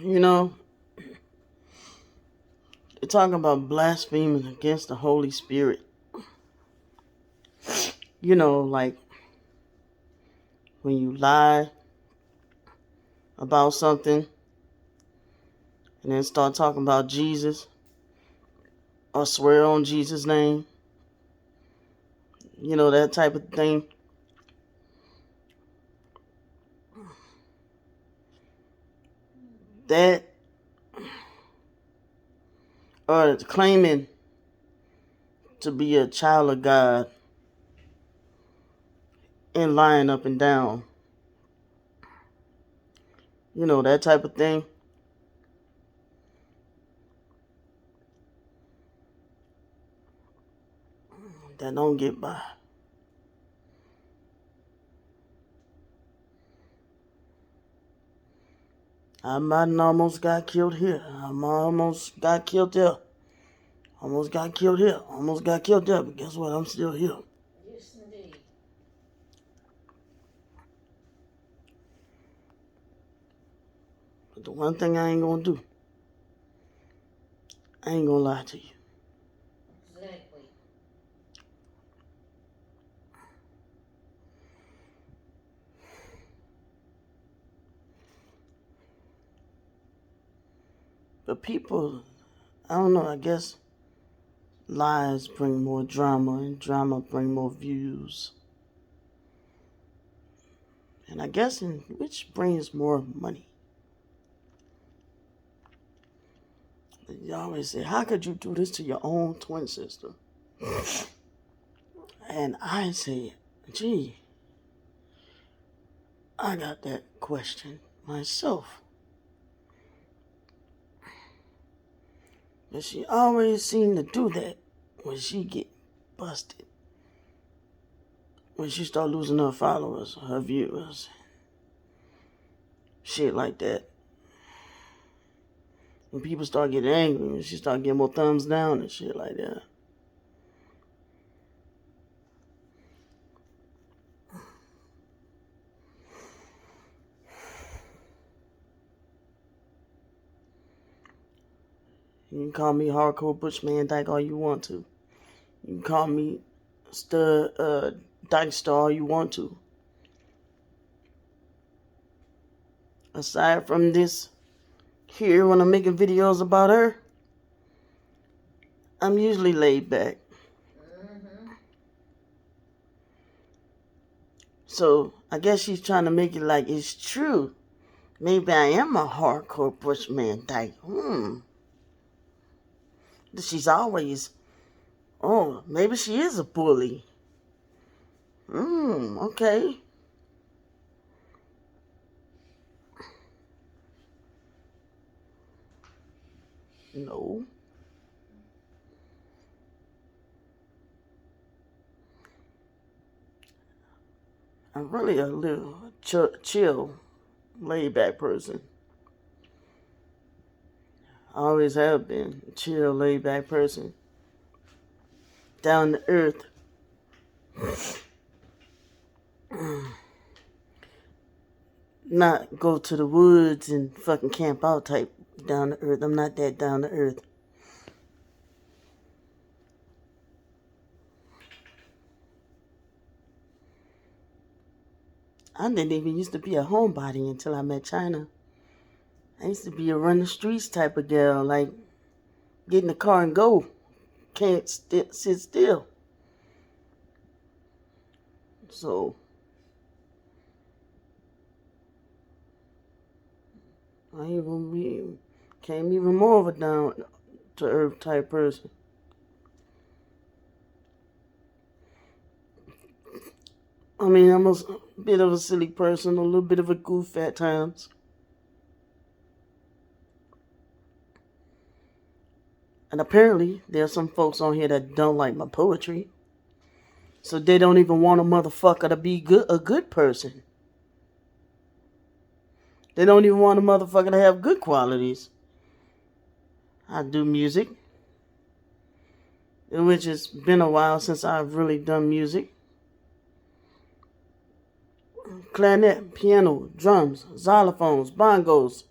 You know, they're talking about blaspheming against the Holy Spirit. You know, like when you lie about something and then start talking about Jesus or swear on Jesus' name. You know, that type of thing. That, or claiming to be a child of God and lying up and down. You know, that type of thing. That don't get by. I might almost got killed here. I almost got killed there. Almost got killed here. Almost got killed there. But guess what? I'm still here. Yes, indeed. But the one thing I ain't gonna do, I ain't gonna lie to you. Exactly. But people, I don't know, I guess lies bring more drama and drama bring more views. And I guess in which brings more money. You always say, how could you do this to your own twin sister? And I say, gee, I got that question myself. But she always seemed to do that when she get busted. When she start losing her followers, her viewers. Shit like that. When people start getting angry, when she start getting more thumbs down and shit like that. You can call me Hardcore Bushman Dyke all you want to. You can call me Dyke Star all you want to. Aside from this here, when I'm making videos about her, I'm usually laid back. Mm-hmm. So I guess she's trying to make it like it's true. Maybe I am a hardcore Bushman Dyke. She's always, maybe she is a bully. Okay. No. I'm really a little chill, laid back person. I always have been a chill, laid back person. Down to earth. Not go to the woods and fucking camp out type down to earth. I'm not that down to earth. I didn't even used to be a homebody until I met China. I used to be a run the streets type of girl, like get in the car and go. Can't sit still. So came even more of a down to earth type person. I mean, I'm a bit of a silly person, a little bit of a goof at times. And apparently, there are some folks on here that don't like my poetry. So they don't even want a motherfucker to be a good person. They don't even want a motherfucker to have good qualities. I do music, which has been a while since I've really done music. Clarinet, piano, drums, xylophones, bongos.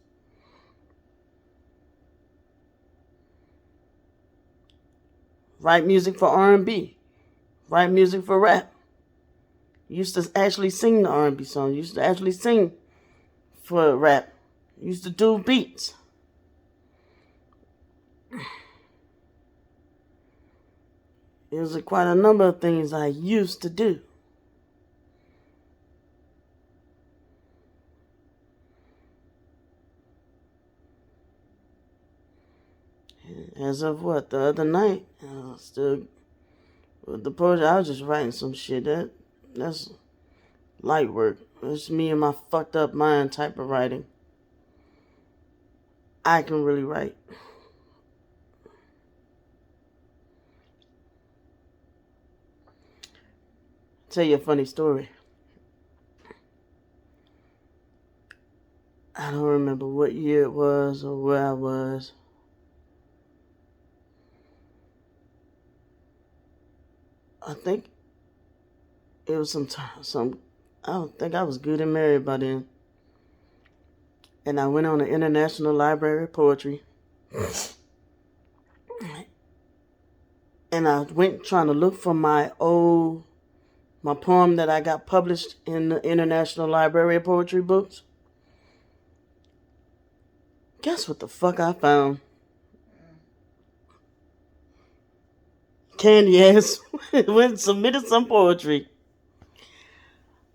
write music for R&B, write music for rap. Used to actually sing the R&B songs. Used to actually sing for rap. Used to do beats. It was quite a number of things I used to do. As of what, the other night, still with the poetry, I was just writing some shit. That's light work. It's me and my fucked up mind type of writing. I can really write. Tell you a funny story. I don't remember what year it was or where I was. I think it was I don't think I was good and married by then. And I went on the International Library of Poetry. And I went trying to look for my poem that I got published in the International Library of Poetry books. Guess what the fuck I found? Candy ass went and submitted some poetry.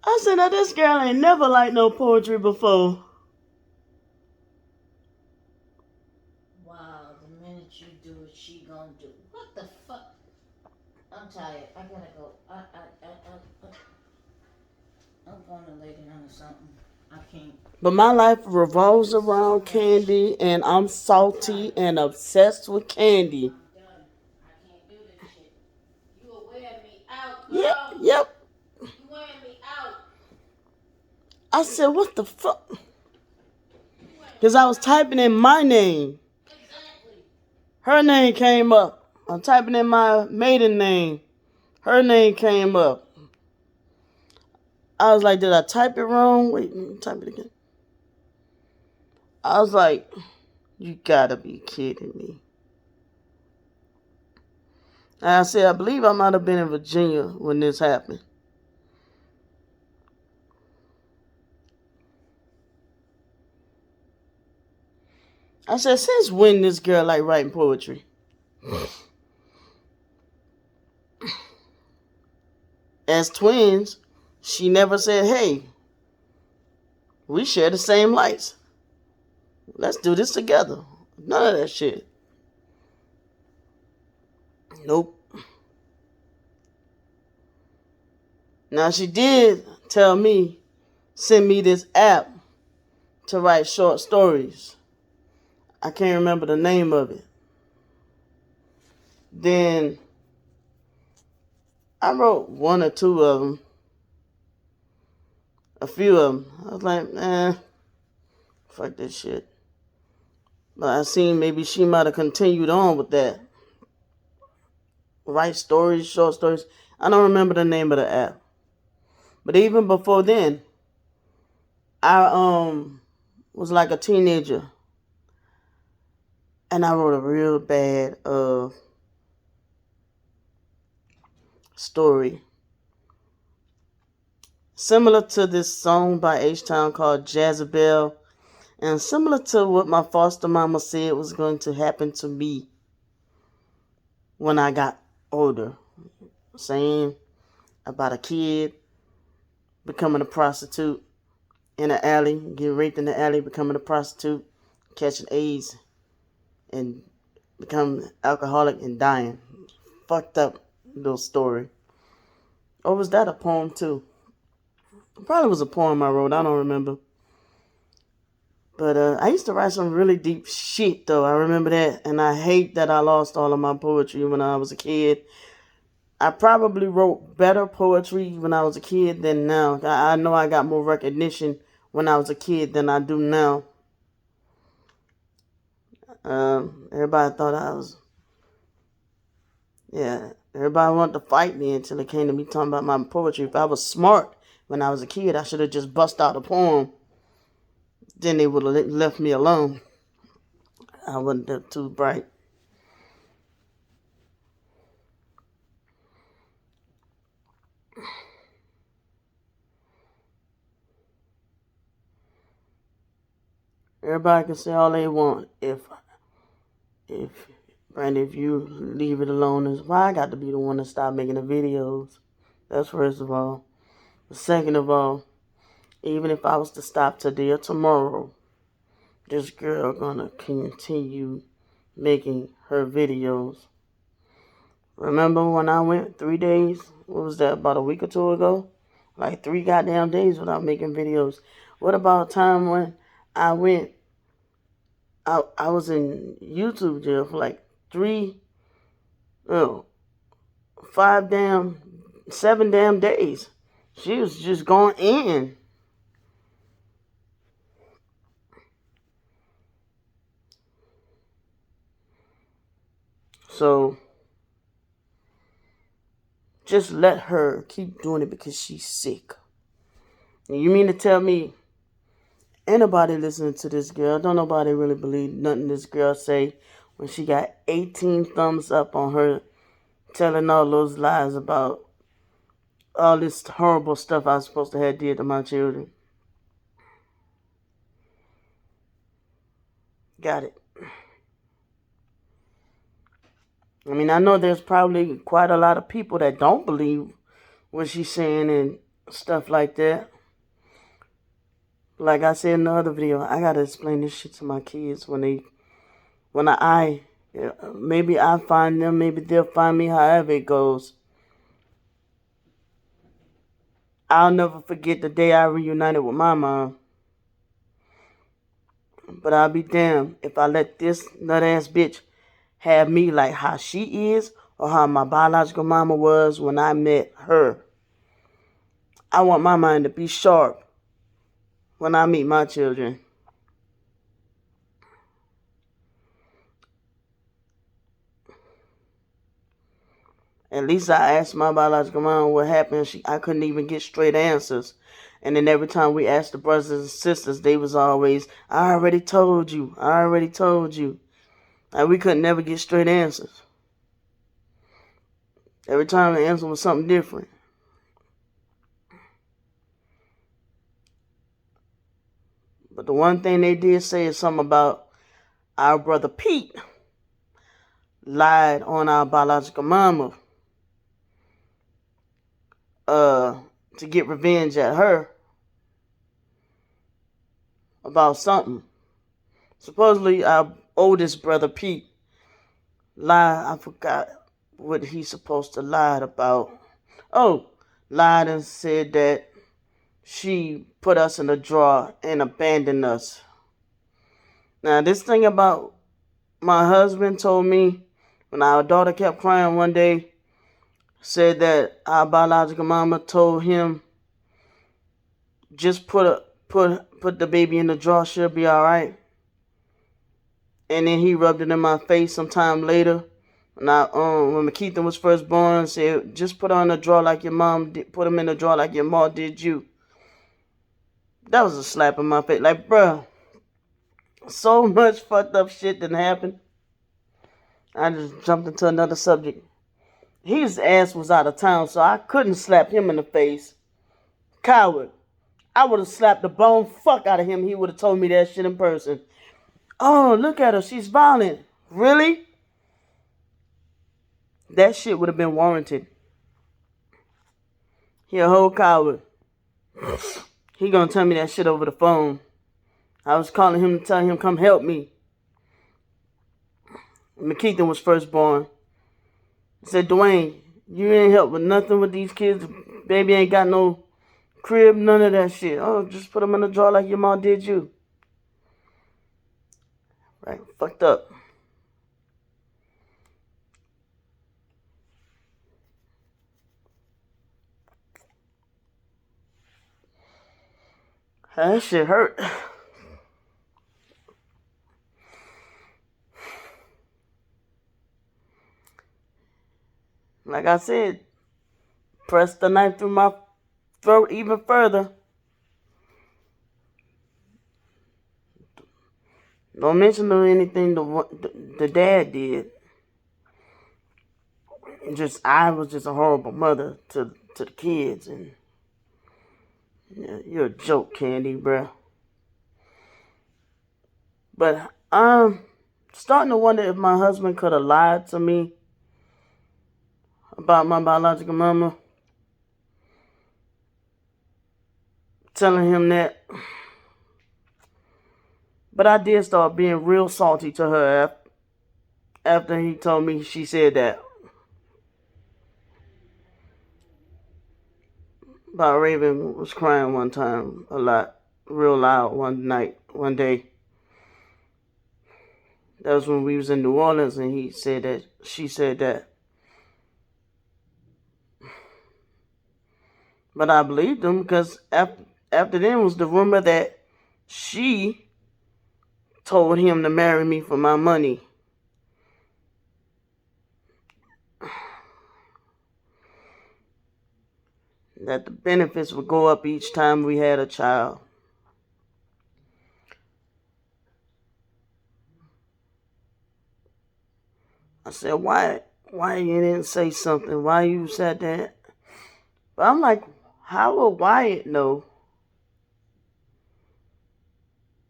I said, now this girl ain't never liked no poetry before. Wow, the minute you do it, she gonna do. What the fuck? I'm tired. I gotta go. I'm going to lay down or something. I can't. But my life revolves around Candy, and I'm salty and obsessed with Candy. I'm done. I can't do this shit. You are wearing me out, girl. Yep. You wearing me out. I said, what the fuck? Because I was typing in my name. Exactly. Her name came up. I'm typing in my maiden name. Her name came up. I was like, did I type it wrong? Wait, let me type it again. I was like, you gotta be kidding me. And I said, I believe I might have been in Virginia when this happened. I said, since when this girl like writing poetry? As twins, she never said, hey, we share the same lights. Let's do this together. None of that shit. Nope. Now she did tell me, send me this app to write short stories. I can't remember the name of it. Then I wrote one or two of them. A few of them. I was like, fuck this shit. But I seen maybe she might have continued on with that. Write stories, short stories. I don't remember the name of the app. But even before then, I was like a teenager. And I wrote a real bad story. Similar to this song by H-Town called Jezebel. And similar to what my foster mama said was going to happen to me when I got older. Saying about a kid becoming a prostitute in an alley, getting raped in the alley, becoming a prostitute, catching AIDS, and becoming alcoholic and dying. Fucked up little story. Or was that a poem too? It probably was a poem I wrote. I don't remember. But I used to write some really deep shit, though. I remember that. And I hate that I lost all of my poetry when I was a kid. I probably wrote better poetry when I was a kid than now. I know I got more recognition when I was a kid than I do now. Everybody thought I was... Yeah, everybody wanted to fight me until it came to me talking about my poetry. If I was smart when I was a kid, I should have just bust out a poem. Then they would have left me alone. I wasn't too bright. Everybody can say all they want. If Brandy, if you leave it alone, is why I got to be the one to stop making the videos. That's first of all. Second of all, even if I was to stop today or tomorrow, this girl gonna continue making her videos. Remember when I went 3 days? What was that, about a week or two ago? Like 3 goddamn days without making videos. What about a time when I went, I was in YouTube jail for like 7 damn days. She was just going in. So just let her keep doing it because she's sick. You mean to tell me ain't nobody listening to this girl? Don't nobody really believe nothing this girl say when she got 18 thumbs up on her telling all those lies about all this horrible stuff I was supposed to have did to my children. Got it. I mean, I know there's probably quite a lot of people that don't believe what she's saying and stuff like that. Like I said in the other video, I gotta explain this shit to my kids maybe I find them, maybe they'll find me, however it goes. I'll never forget the day I reunited with my mom. But I'll be damned if I let this nut-ass bitch have me like how she is or how my biological mama was when I met her. I want my mind to be sharp when I meet my children. At least I asked my biological mom what happened. I couldn't even get straight answers. And then every time we asked the brothers and sisters, they was always, I already told you. I already told you. And we couldn't never get straight answers. Every time the answer was something different. But the one thing they did say is something about our brother Pete lied on our biological mama to get revenge at her about something. Supposedly our oldest brother Pete lied. I forgot what he's supposed to lie about. Oh, lied and said that she put us in a drawer and abandoned us. Now this thing about my husband told me when our daughter kept crying one day, said that our biological mama told him, just put the baby in the drawer, she'll be alright. And then he rubbed it in my face sometime later. When McKeithen was first born, said, just put her in the drawer like your mom did, put him in the drawer like your mom did you. That was a slap in my face. Like, bruh, so much fucked up shit didn't happen. I just jumped into another subject. His ass was out of town, so I couldn't slap him in the face. Coward. I would have slapped the bone fuck out of him. He would have told me that shit in person. Oh, look at her. She's violent. Really? That shit would have been warranted. He a whole coward. He gonna tell me that shit over the phone. I was calling him to tell him come help me. McKeithen was first born. I said, Dwayne, you ain't help with nothing with these kids. Baby ain't got no crib, none of that shit. Oh, just put them in the drawer like your mom did you. Right, fucked up. That shit hurt. Like I said, press the knife through my throat even further. Don't mention anything the dad did. I was just a horrible mother to the kids, and you're a joke, Candy, bruh. But I'm starting to wonder if my husband could have lied to me about my biological mama, telling him that. But I did start being real salty to her after he told me she said that about Raven was crying one time a lot, real loud one day. That was when we was in New Orleans, and she said that. But I believed him because after then was the rumor that she told him to marry me for my money. That the benefits would go up each time we had a child. I said, why you didn't say something? Why you said that? But I'm like, how would Wyatt know?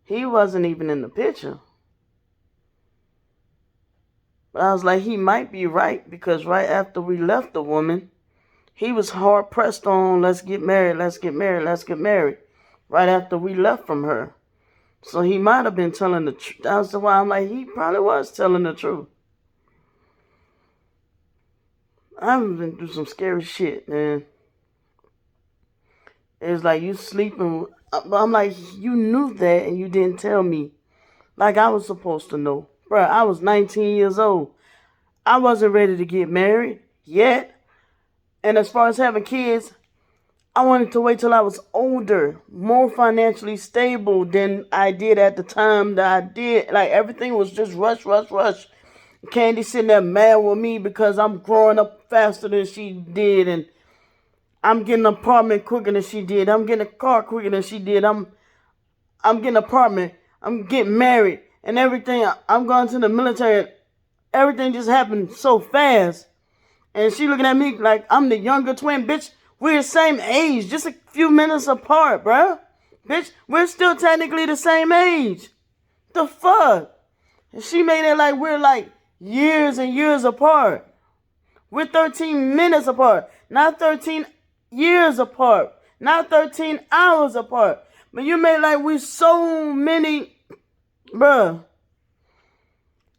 He wasn't even in the picture. But I was like, he might be right, because right after we left the woman, he was hard pressed on, let's get married, let's get married, let's get married. Right after we left from her. So he might have been telling the truth. That's why I'm like, he probably was telling the truth. I've been through some scary shit, man. It's like you sleeping. But I'm like, you knew that and you didn't tell me. Like I was supposed to know. Bruh, I was 19 years old. I wasn't ready to get married yet. And as far as having kids, I wanted to wait till I was older, more financially stable than I did at the time that I did. Like everything was just rush, rush, rush. Candy sitting there mad with me because I'm growing up faster than she did, and I'm getting an apartment quicker than she did. I'm getting a car quicker than she did. I'm getting an apartment. I'm getting married and everything. I'm going to the military. Everything just happened so fast. And she looking at me like I'm the younger twin. Bitch, we're the same age. Just a few minutes apart, bruh. Bitch, we're still technically the same age. The fuck? And she made it like we're like years and years apart. We're 13 minutes apart. Not 13 years apart. Not 13 hours apart. But you made like we so many, bruh.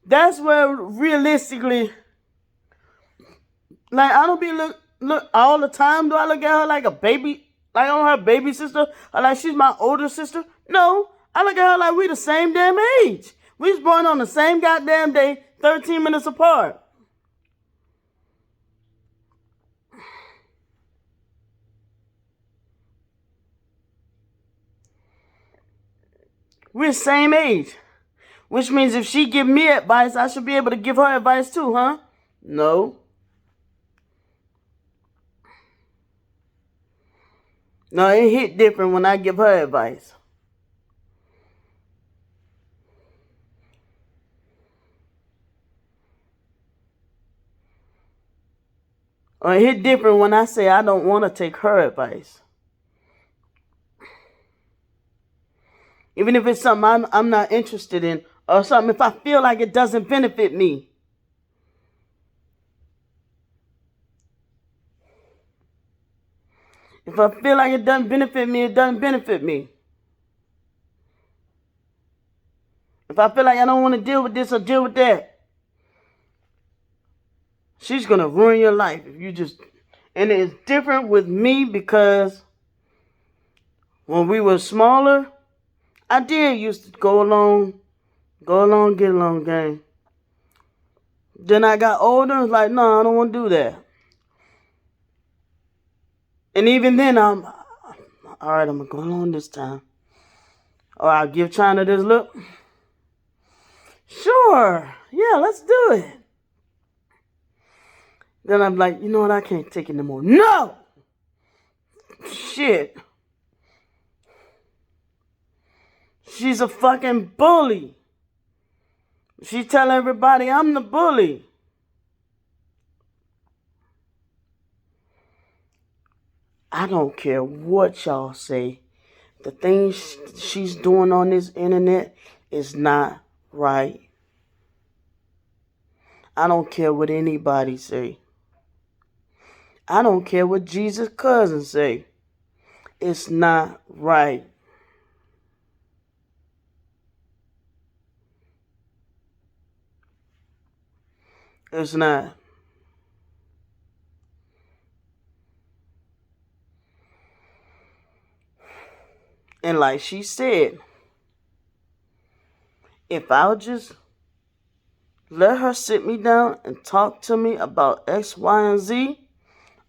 That's where realistically, like I don't be look all the time. Do I look at her like a baby, like I'm her baby sister, or like she's my older sister? No, I look at her like we the same damn age. We was born on the same goddamn day, 13 minutes apart. We're the same age. Which means if she give me advice, I should be able to give her advice too, huh? No. No, it hit different when I give her advice. Or it hit different when I say I don't want to take her advice. Even if it's something I'm not interested in, or something if I feel like it doesn't benefit me. If I feel like it doesn't benefit me, it doesn't benefit me. If I feel like I don't want to deal with this or deal with that, she's going to ruin your life if you just... And it's different with me because when we were smaller, I did used to go along, get along gang. Then I got older, it's like, no, I don't want to do that. And even then, I'm, all right, I'm going to go along this time. Or I'll give China this look. Sure, yeah, let's do it. Then I'm like, you know what, I can't take it no more. No! Shit. She's a fucking bully. She tell everybody I'm the bully. I don't care what y'all say. The things she's doing on this internet It's not right. I don't care what anybody say. I don't care what Jesus' cousin say. It's not right. It's not. And like she said, if I'll just let her sit me down and talk to me about X, Y, and Z,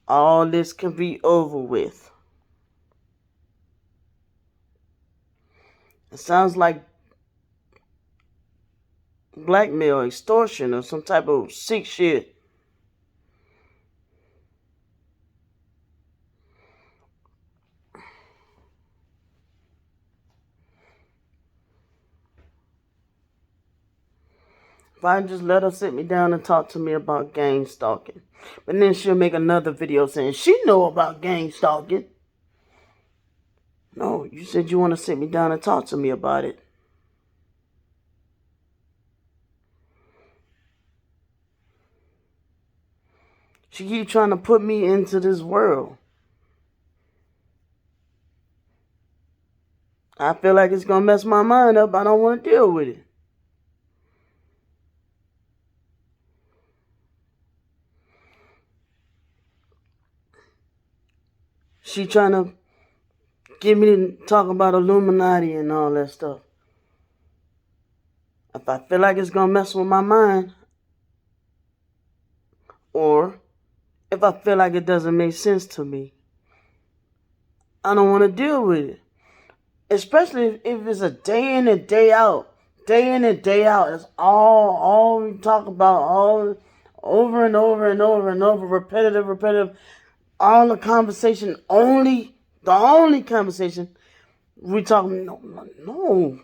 all this can be over with. It sounds like blackmail, extortion, or some type of sick shit. If I just let her sit me down and talk to me about gang stalking. But then she'll make another video saying she know about gang stalking. No, you said you want to sit me down and talk to me about it. She keep trying to put me into this world. I feel like it's going to mess my mind up. I don't want to deal with it. She trying to get me to talk about Illuminati and all that stuff. If I feel like it's going to mess with my mind, or if I feel like it doesn't make sense to me, I don't want to deal with it. Especially if it's a day in and day out. Day in and day out. It's all we talk about, all over and over and over and over, repetitive. All the conversation, the only conversation we talking, no.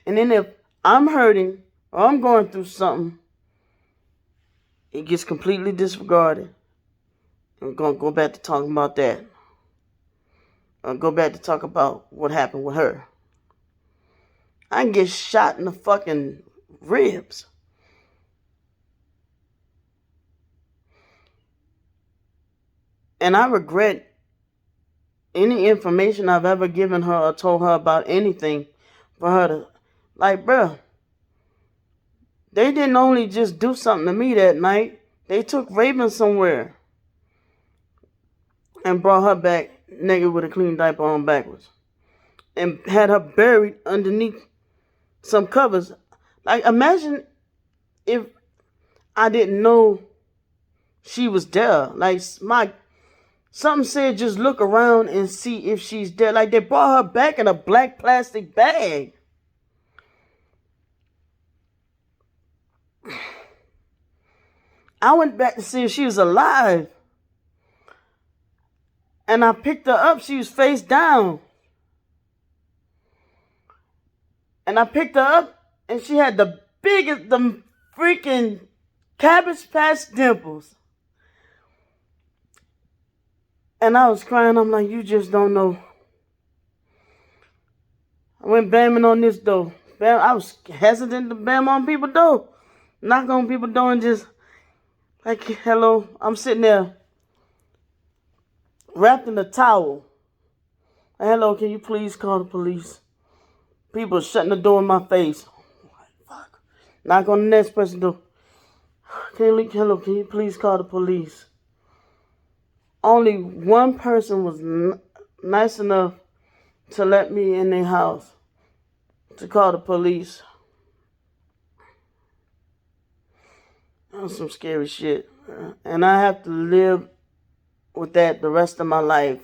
And then if I'm hurting or I'm going through something, it gets completely disregarded. I'm going to go back to talking about that. I'll go back to talk about what happened with her. I can get shot in the fucking ribs. And I regret any information I've ever given her or told her about anything for her to, like, bruh, they didn't only just do something to me that night. They took Raven somewhere and brought her back naked with a clean diaper on backwards. And had her buried underneath some covers. Like, imagine if I didn't know she was there. Like, something said just look around and see if she's there. Like, they brought her back in a black plastic bag. I went back to see if she was alive. And I picked her up. She was face down. And I picked her up, and she had the freaking Cabbage Patch dimples. And I was crying. I'm like, you just don't know. I went banging on this door. I was hesitant to bang on people's door. Knock on people's door and just, like, hello. I'm sitting there wrapped in a towel. Hello, can you please call the police? People shutting the door in my face. Fuck. Knock on the next person's door. Hello, can you please call the police? Only one person was nice enough to let me in their house to call the police. That was some scary shit. And I have to live with that the rest of my life.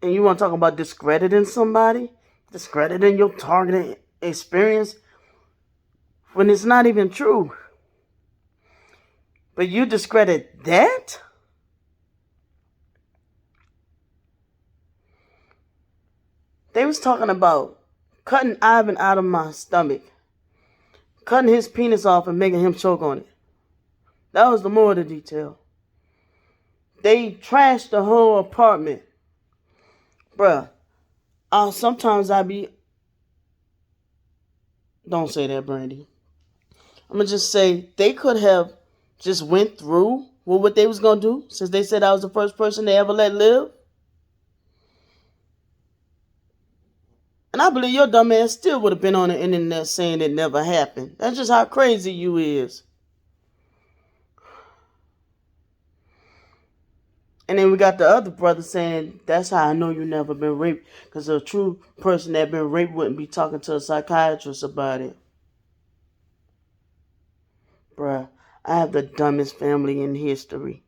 And you want to talk about discrediting somebody? Discrediting your targeted experience when it's not even true. But you discredit that? They was talking about cutting Ivan out of my stomach. Cutting his penis off and making him choke on it. That was the more of the detail. They trashed the whole apartment. Bruh, sometimes I be. Don't say that, Brandy. I'm gonna just say they could have just went through with what they was gonna do, since they said I was the first person they ever let live. And I believe your dumb ass still would have been on the internet saying it never happened. That's just how crazy you is. And then we got the other brother saying, that's how I know you never been raped. Because a true person that been raped wouldn't be talking to a psychiatrist about it. Bruh, I have the dumbest family in history.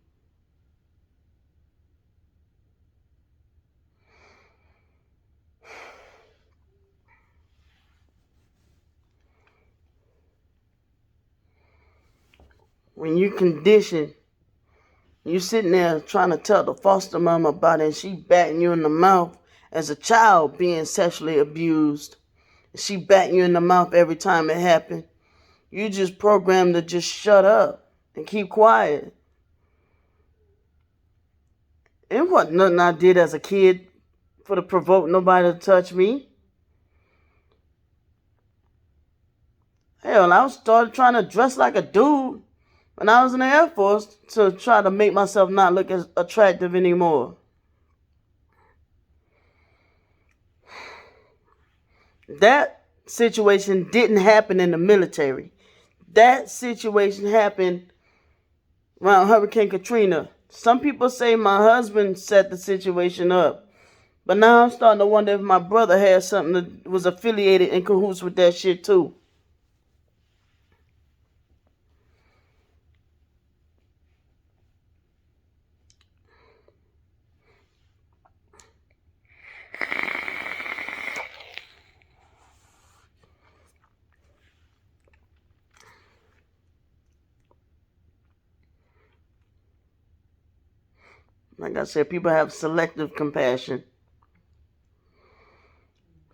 When you condition, you sitting there trying to tell the foster mom about it, and she batting you in the mouth as a child being sexually abused. She batting you in the mouth every time it happened. You just programmed to just shut up and keep quiet. It wasn't nothing I did as a kid for to provoke nobody to touch me. Hell, I started trying to dress like a dude when I was in the Air Force to try to make myself not look as attractive anymore. That situation didn't happen in the military. That situation happened around Hurricane Katrina. Some people say my husband set the situation up. But now I'm starting to wonder if my brother had something that was affiliated in cahoots with that shit too. Like I said, people have selective compassion.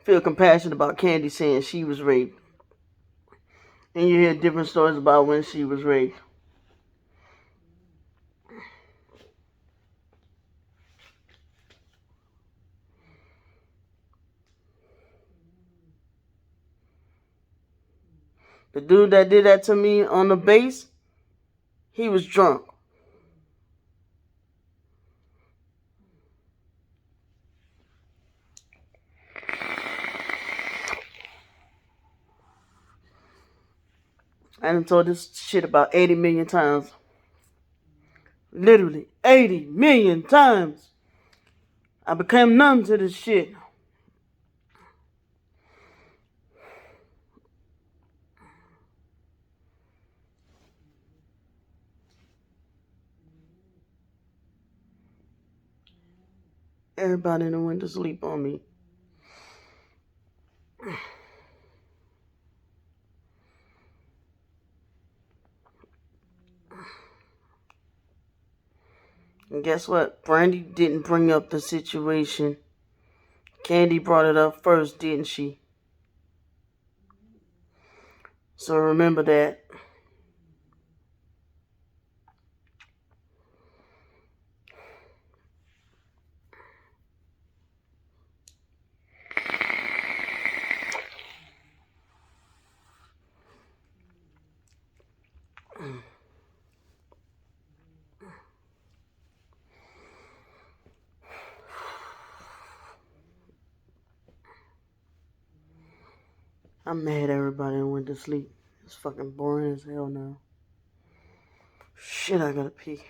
Feel compassion about Candy saying she was raped. And you hear different stories about when she was raped. The dude that did that to me on the base, he was drunk. I done told this shit about 80 million times. Literally 80 million times. I became numb to this shit. Everybody done went to sleep on me. And guess what? Brandy didn't bring up the situation. Candy brought it up first, didn't she? So remember that. I'm mad everybody went to sleep. It's fucking boring as hell now. Shit, I gotta pee.